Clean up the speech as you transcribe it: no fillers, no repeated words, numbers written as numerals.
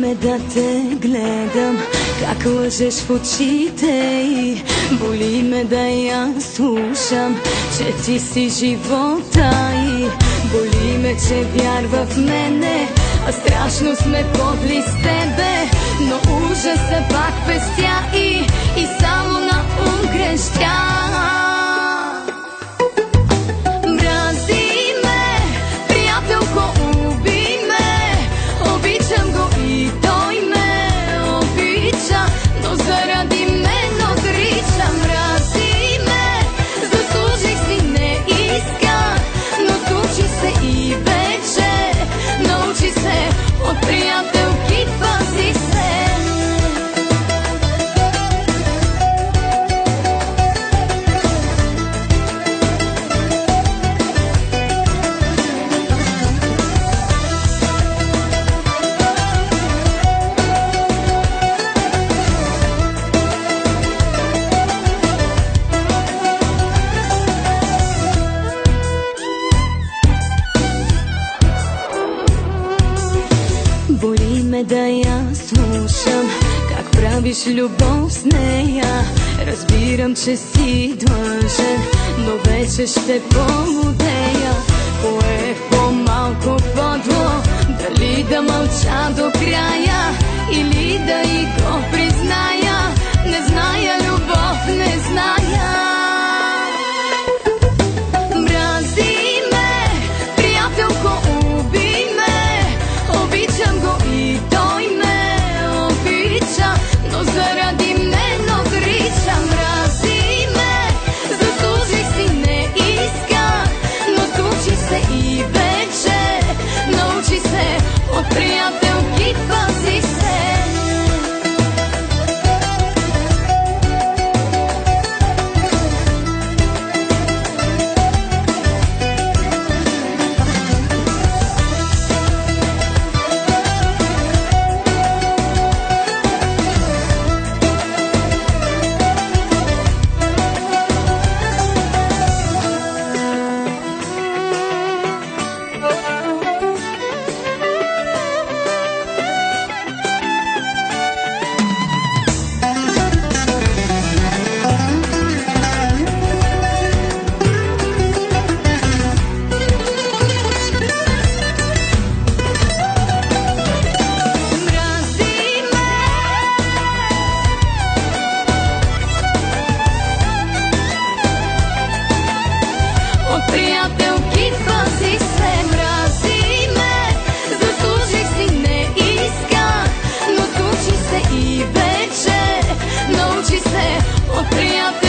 ме да те гледам, как лъжеш в очите й. Боли ме да я слушам, че ти си живота й. Боли ме, че вярва в мене, а страшно сме подли с тебе. Но ужаса пак пестя и само на ум крещя. Боли ме да я слушам, как правиш любов с нея. Разбирам, че си длъжен, но вече ще помудея. Кое е по-малко подло, дали да мълча до края или да и го призная? Не зная любов, не зная. Приятелки, пази се, мрази ме, заслужих си, не исках, но случи се и вече научи се от приятелки.